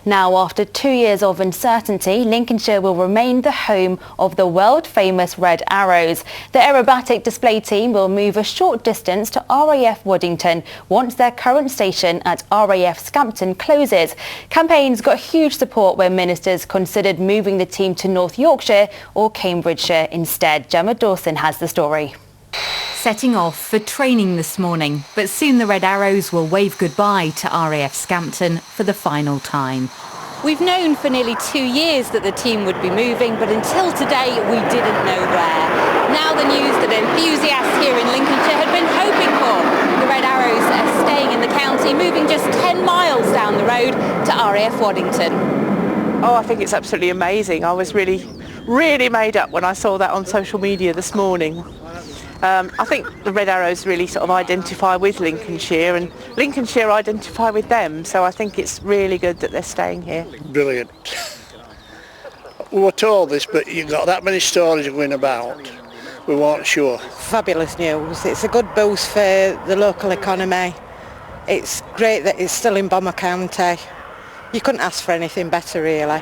Now, after 2 years of uncertainty, Lincolnshire will remain the home of the world-famous Red Arrows. The aerobatic display team will move a short distance to RAF Waddington once their current station at RAF Scampton closes. Campaigns got huge support when ministers considered moving the team to North Yorkshire or Cambridgeshire instead. Gemma Dawson has the story. Setting off for training this morning, but soon the Red Arrows will wave goodbye to RAF Scampton for the final time. We've known for nearly 2 years that the team would be moving, but until today we didn't know where. Now the news that enthusiasts here in Lincolnshire had been hoping for. The Red Arrows are staying in the county, moving just 10 miles down the road to RAF Waddington. Oh, I think it's absolutely amazing. I was really made up when I saw that on social media this morning. I think the Red Arrows really sort of identify with Lincolnshire and Lincolnshire identify with them, so I think it's really good that they're staying here. Brilliant. We were told this, but you've got that many stories going about, we weren't sure. Fabulous news. It's a good boost for the local economy. It's great that it's still in Bomber County. You couldn't ask for anything better, really.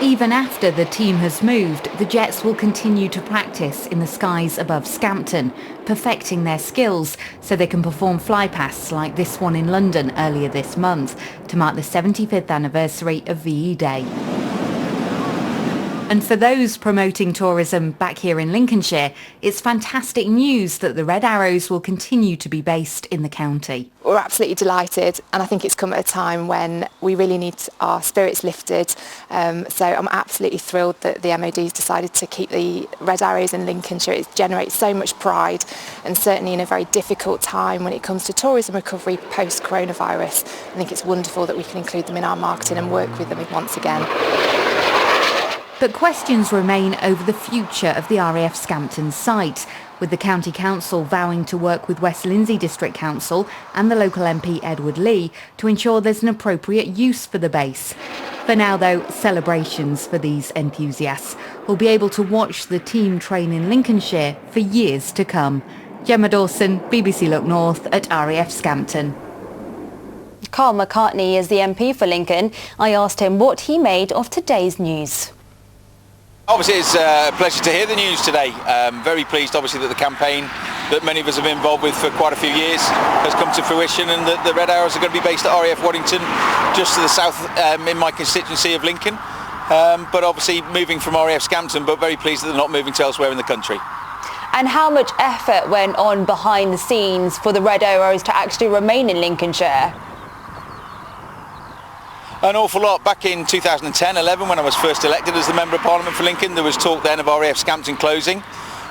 Even after the team has moved, the Jets will continue to practice in the skies above Scampton, perfecting their skills so they can perform flypasts like this one in London earlier this month to mark the 75th anniversary of VE Day. And for those promoting tourism back here in Lincolnshire, it's fantastic news that the Red Arrows will continue to be based in the county. We're absolutely delighted, and I think it's come at a time when we really need our spirits lifted. So I'm absolutely thrilled that the MOD has decided to keep the Red Arrows in Lincolnshire. It generates so much pride, and certainly in a very difficult time when it comes to tourism recovery post-coronavirus. I think it's wonderful that we can include them in our marketing and work with them once again. But questions remain over the future of the RAF Scampton site, with the County Council vowing to work with West Lindsey District Council and the local MP Edward Lee to ensure there's an appropriate use for the base. For now though, celebrations for these enthusiasts will be able to watch the team train in Lincolnshire for years to come. Gemma Dawson, BBC Look North at RAF Scampton. Carl McCartney is the MP for Lincoln. I asked him what he made of today's news. Obviously it's a pleasure to hear the news today. Very pleased obviously that the campaign that many of us have been involved with for quite a few years has come to fruition, and that the Red Arrows are going to be based at RAF Waddington, just to the south in my constituency of Lincoln. But obviously moving from RAF Scampton, but very pleased that they're not moving to elsewhere in the country. And how much effort went on behind the scenes for the Red Arrows to actually remain in Lincolnshire? An awful lot. Back in 2010-11, when I was first elected as the Member of Parliament for Lincoln, there was talk then of RAF Scampton closing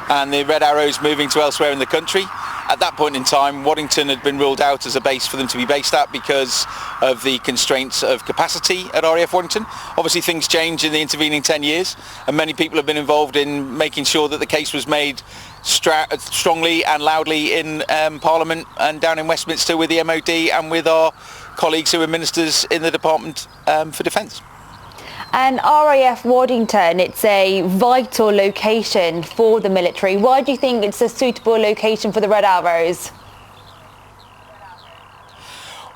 and the Red Arrows moving to elsewhere in the country. At that point in time, Waddington had been ruled out as a base for them to be based at because of the constraints of capacity at RAF Waddington. Obviously things changed in the intervening 10 years, and many people have been involved in making sure that the case was made strongly and loudly in Parliament and down in Westminster with the MOD and with our colleagues who are ministers in the Department for Defence. And RAF Waddington, it's a vital location for the military. Why do you think it's a suitable location for the Red Arrows?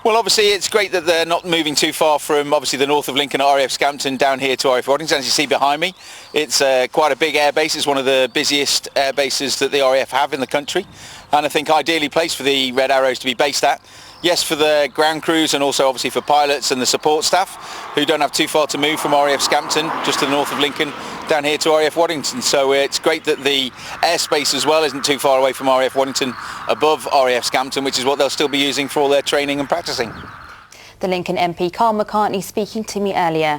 Well, obviously it's great that they're not moving too far from obviously the north of Lincoln at RAF Scampton down here to RAF Waddington. As you see behind me, it's quite a big airbase. It's one of the busiest air bases that the RAF have in the country, and I think ideally placed for the Red Arrows to be based at. Yes, for the ground crews, and also obviously for pilots and the support staff who don't have too far to move from RAF Scampton, just to the north of Lincoln, down here to RAF Waddington. So it's great that the airspace as well isn't too far away from RAF Waddington above RAF Scampton, which is what they'll still be using for all their training and practicing. The Lincoln MP Carl McCartney speaking to me earlier.